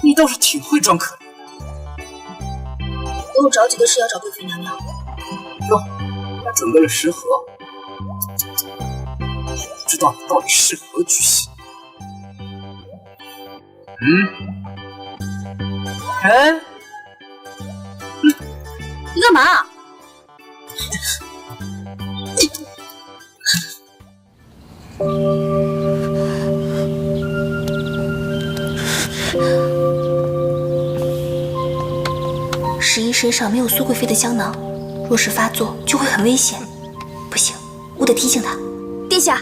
你倒是挺会装可怜。我有着急的事要找贵妃娘娘。哟，还准备了食盒，不知道你到底是何居心？哎，你干嘛？十一身上没有苏贵妃的香囊，若是发作就会很危险。不行，我得提醒她。殿下，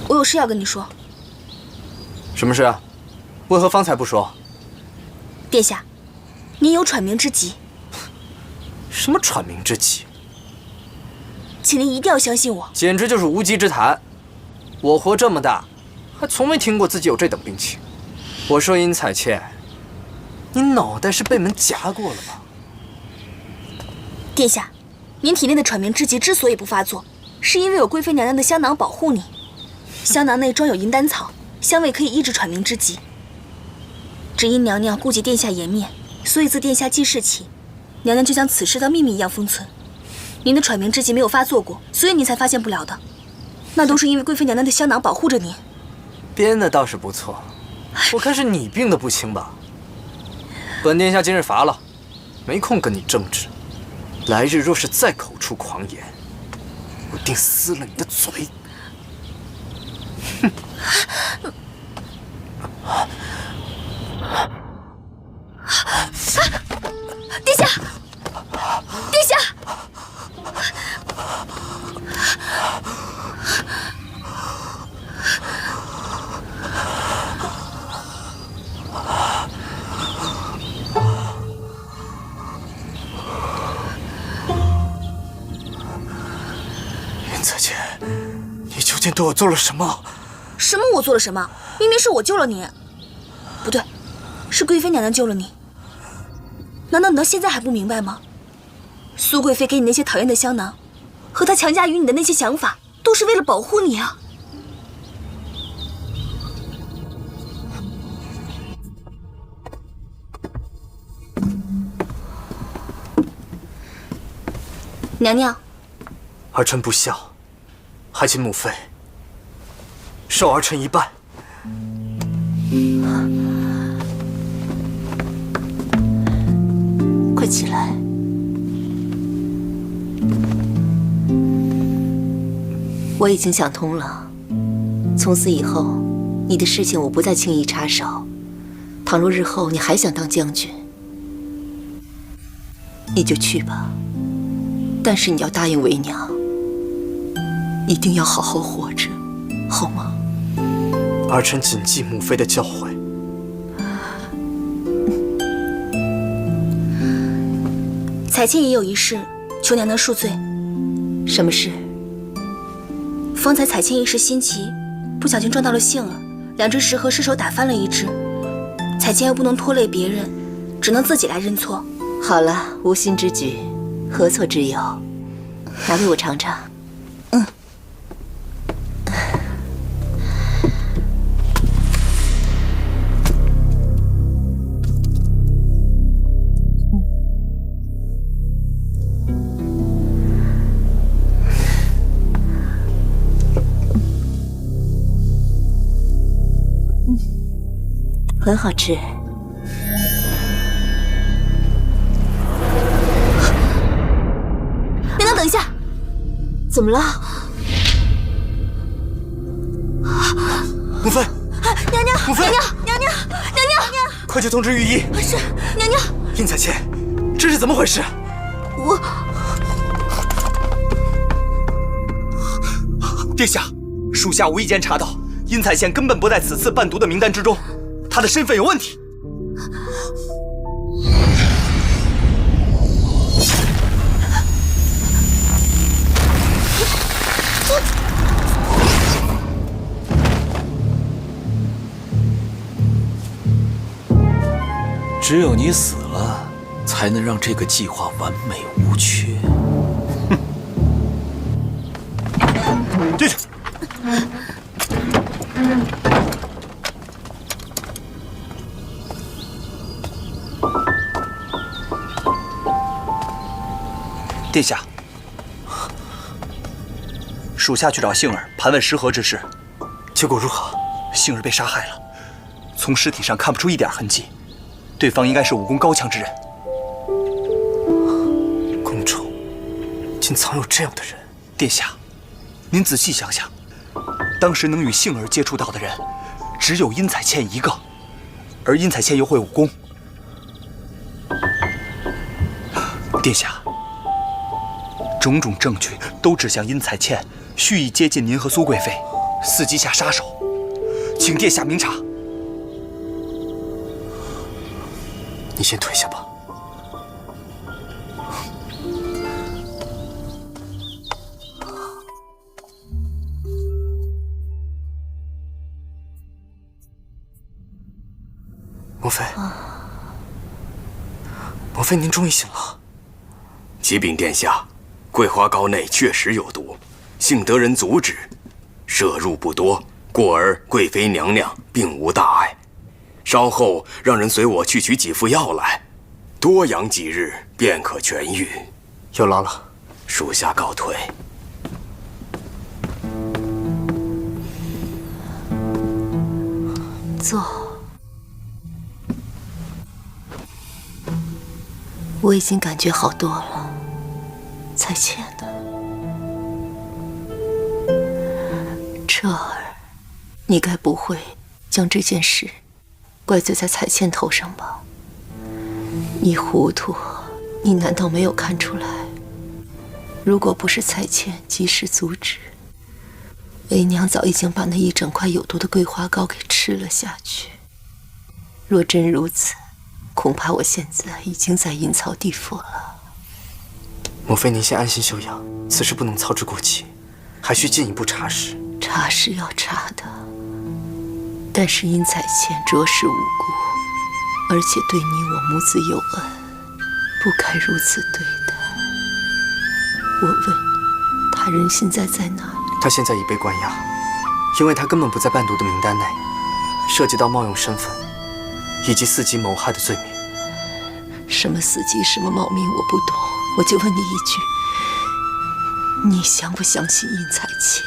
我有事要跟你说。什么事啊？为何方才不说？殿下，您有喘鸣之疾。什么喘鸣之疾？请您一定要相信我。简直就是无稽之谈！我活这么大，还从没听过自己有这等病情。我说殷彩倩，你脑袋是被门夹过了吧？殿下，您体内的喘鸣之疾之所以不发作，是因为有贵妃娘娘的香囊保护你。香囊内装有银丹草，香味可以抑制喘鸣之疾。只因娘娘顾及殿下颜面，所以自殿下记事起，娘娘就将此事当秘密一样封存。您的喘鸣之疾没有发作过，所以您才发现不了的。那都是因为贵妃娘娘的香囊保护着您。编的倒是不错，我看是你病得不轻吧？本殿下今日乏了，没空跟你争执。来日若是再口出狂言，我定撕了你的嘴！哼！殿下，殿下！殷彩倩，你究竟对我做了什么？什么？我做了什么？明明是我救了你。不对，是贵妃娘娘救了你。难道你到现在还不明白吗？苏贵妃给你那些讨厌的香囊，和她强加于你的那些想法，都是为了保护你啊！娘娘，儿臣不孝，还请母妃受儿臣一拜。快起来！我已经想通了，从此以后，你的事情我不再轻易插手。倘若日后你还想当将军，你就去吧。但是你要答应为娘，一定要好好活着，好吗？儿臣谨记母妃的教诲。彩倩也有一事，求娘娘恕罪。什么事？方才彩倩一时心急，不小心撞到了杏儿，2只食盒失手打翻了1只。彩倩又不能拖累别人，只能自己来认错。好了，无心之举，何错之有？拿给我尝尝。很好吃。娘娘，等一下！怎么了？母妃！娘娘！母妃！娘娘！快去通知御医！是，娘娘。殷彩倩，这是怎么回事？殿下，属下无意间查到，殷彩倩根本不在此次伴读的名单之中，她的身份有问题。只有你死了，才能让这个计划完美无缺。进去。殿下，属下去找杏儿盘问失和之事，结果如何？杏儿被杀害了，从尸体上看不出一点痕迹，对方应该是武功高强之人。宫中竟藏有这样的人！殿下，您仔细想想，当时能与杏儿接触到的人，只有殷彩倩一个，而殷彩倩又会武功。殿下，种种证据都指向殷彩倩蓄意接近您和苏贵妃，伺机下杀手，请殿下明察。你先退下吧。母妃，母妃，您终于醒了。启禀殿下，桂花膏内确实有毒，幸得人阻止，摄入不多，故而贵妃娘娘并无大碍。稍后让人随我去取几副药来，多养几日便可痊愈。有劳了，属下告退。坐。我已经感觉好多了，彩倩呢？彻儿，你该不会将这件事怪罪在彩倩头上吧？你糊涂，你难道没有看出来？如果不是彩倩及时阻止，为娘早已经把那一整块有毒的桂花膏给吃了下去。若真如此，恐怕我现在已经在阴曹地府了。母妃，您先安心休养，此事不能操之过急，还需进一步查实。查是要查的，但但是殷彩倩着实无辜，而且对你我母子有恩，不该如此对待。我问你，他人现在在哪里？他现在已被关押，因为他根本不在伴读的名单内，涉及到冒用身份以及伺机谋害的罪名。什么司机，什么冒名，我不懂。我就问你一句，你相不相信殷彩倩？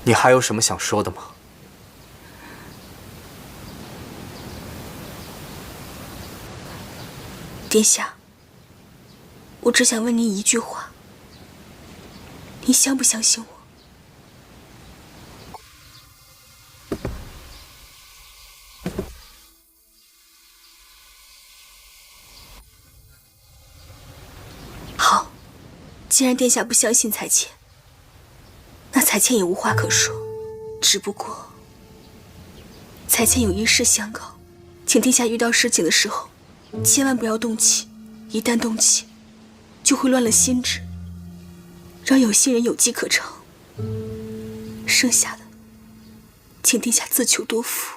你还有什么想说的吗？殿下，我只想问您一句话：你相不相信我？好，既然殿下不相信彩倩，那彩倩也无话可说。只不过，彩倩有一事相告，请殿下遇到事情的时候，千万不要动气，一旦动气，就会乱了心智，让有心人有机可乘。剩下的，请殿下自求多福。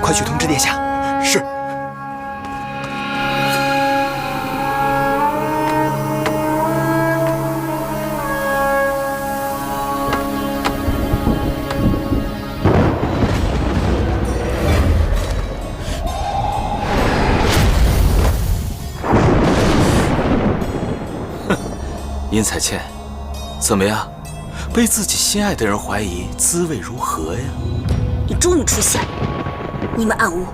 快去通知殿下。是。哼，殷彩倩，怎么样？被自己心爱的人怀疑，滋味如何呀？你终于出现了！你们暗巫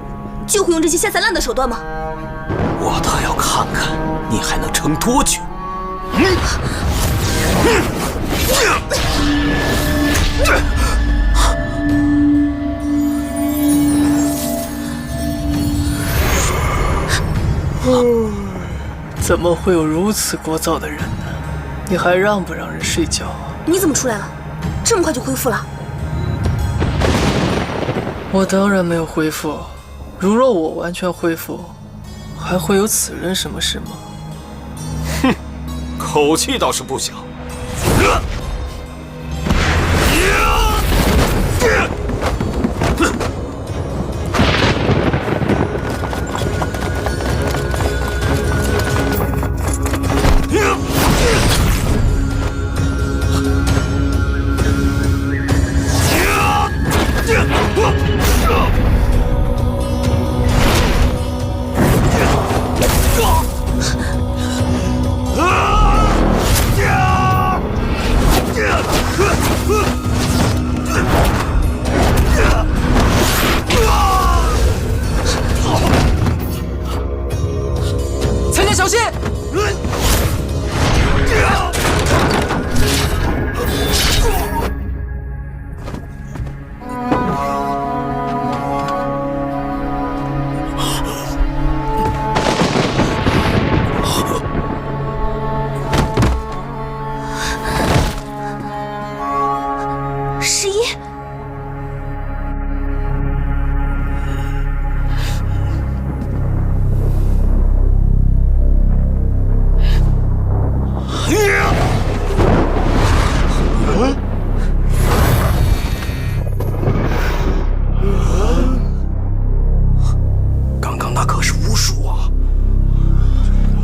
就会用这些下三滥的手段吗？我倒要看看你还能撑多久！怎么会有如此聒噪的人呢？你还让不让人睡觉啊？你怎么出来了？这么快就恢复了？我当然没有恢复。如若我完全恢复，还会有此人什么事吗？哼，口气倒是不小。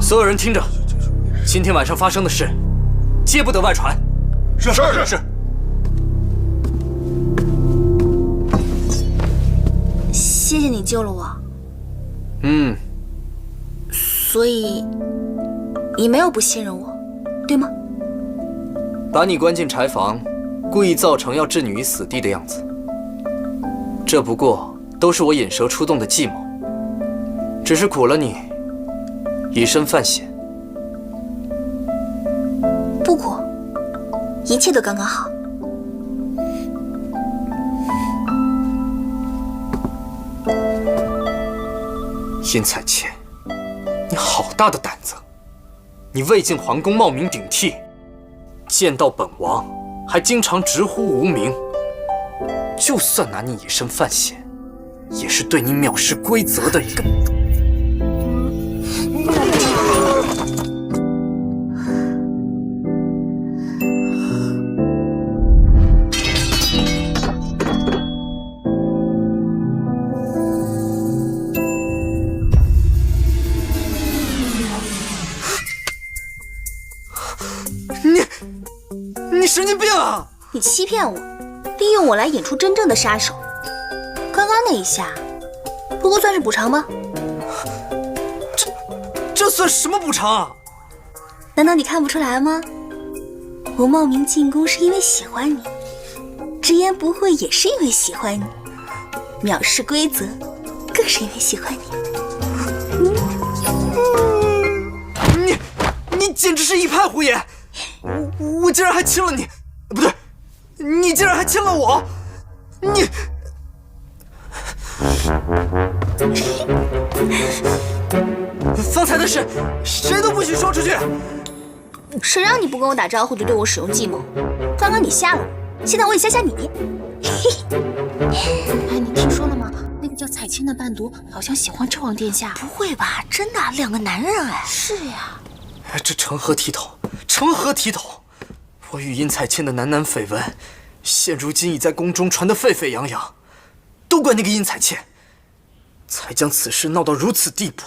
所有人听着，今天晚上发生的事，皆不得外传。是。谢谢你救了我。所以你没有不信任我，对吗？把你关进柴房，故意造成要置你于死地的样子，这不过都是我引蛇出洞的计谋，只是苦了你，以身犯险。不苦，一切都刚刚好。殷彩倩，你好大的胆子！你未进皇宫冒名顶替，见到本王还经常直呼无名。就算拿你以身犯险，也是对你藐视规则的一个。你神经病啊！你欺骗我，利用我来引出真正的杀手。刚刚那一下，不过算是补偿吧。这算什么补偿啊？难道你看不出来吗？我冒名进宫是因为喜欢你，直言不讳也是因为喜欢你，藐视规则更是因为喜欢你。你简直是一派胡言！我竟然还亲了你，不对，你竟然还亲了我！你，方才的事谁都不许说出去。谁让你不跟我打招呼就对我使用计谋？刚刚你吓了我，现在我也吓吓你。哎，你听说了吗？那个叫彩青的伴读好像喜欢纣王殿下。不会吧？真的，2个男人哎。是呀。这成何体统？成何体统！我与殷彩倩的男绯闻，现如今已在宫中传得沸沸扬扬，都怪那个殷彩倩，才将此事闹到如此地步。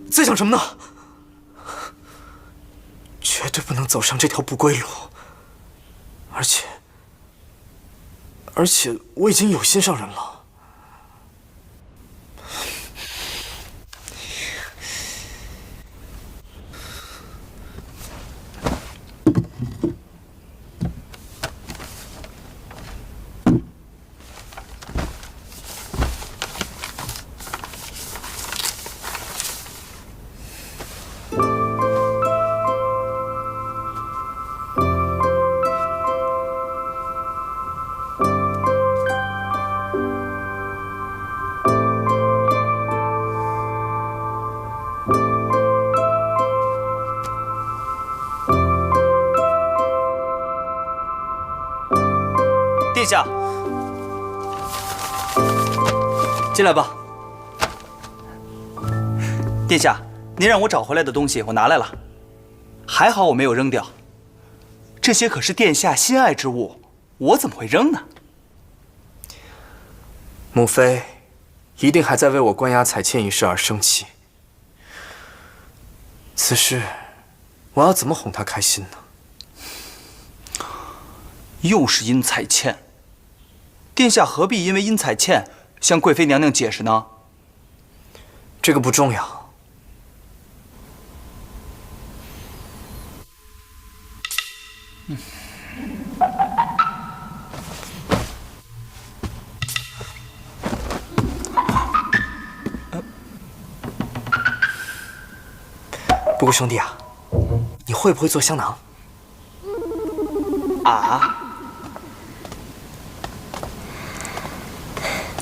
在想什么呢？绝对不能走上这条不归路。而且我已经有心上人了。殿下，进来吧。殿下，您让我找回来的东西我拿来了，还好我没有扔掉。这些可是殿下心爱之物，我怎么会扔呢？母妃一定还在为我关押彩倩一事而生气。此事我要怎么哄她开心呢？又是殷彩倩。殿下何必因为殷彩倩向贵妃娘娘解释呢？这个不重要。不过兄弟啊，你会不会做香囊？啊？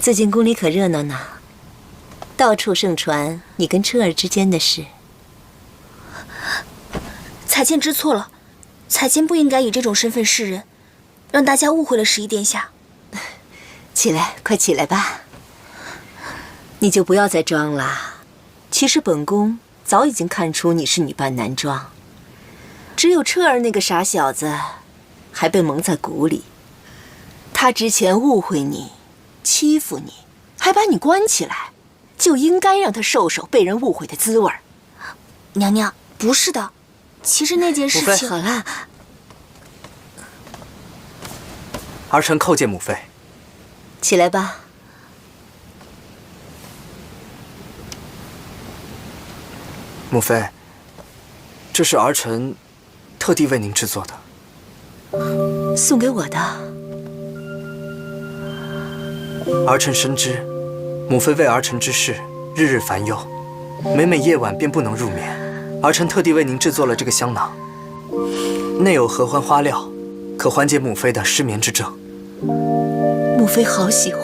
最近宫里可热闹呢，到处盛传你跟彻儿之间的事。彩倩知错了，彩倩不应该以这种身份示人，让大家误会了11殿下。起来，快起来吧。你就不要再装了。其实本宫早已经看出你是女扮男装，只有彻儿那个傻小子还被蒙在鼓里。他之前误会你，欺负你，还把你关起来，就应该让他受受被人误会的滋味。娘娘，不是的，其实那件事情……好了，儿臣叩见母妃。起来吧。母妃，这是儿臣特地为您制作的，送给我的。儿臣深知，母妃为儿臣之事日日烦忧，每每夜晚便不能入眠。儿臣特地为您制作了这个香囊，内有合欢花料，可缓解母妃的失眠之症。母妃好喜欢，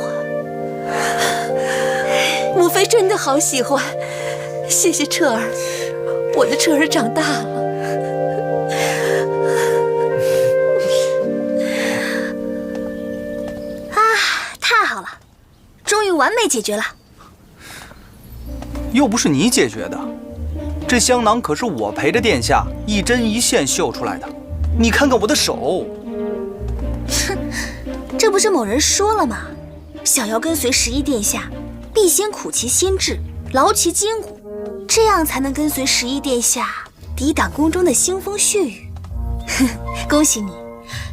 母妃真的好喜欢。谢谢彻儿，我的彻儿长大了。太好了，终于完美解决了。又不是你解决的，这香囊可是我陪着殿下一针一线绣出来的。你看看我的手。哼，这不是某人说了吗？想要跟随11殿下，必先苦其心志，劳其筋骨，这样才能跟随11殿下抵挡宫中的腥风血雨。哼，恭喜你，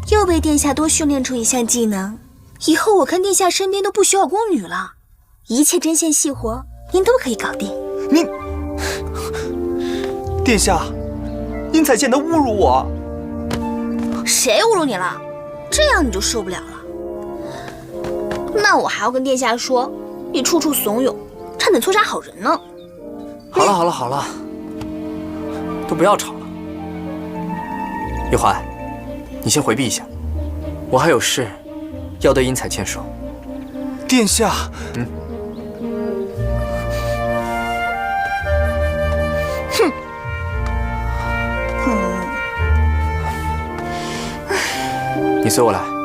又被殿下多训练出一项技能。以后我看殿下身边都不需要宫女了，一切针线细活您都可以搞定。你，殿下，殷彩剑他侮辱我。谁侮辱你了？这样你就受不了了？那我还要跟殿下说，你处处怂恿，差点错杀好人呢。好了好了好了，都不要吵了。玉环，你先回避一下，我还有事要对殷彩倩说。殿下，你随我来。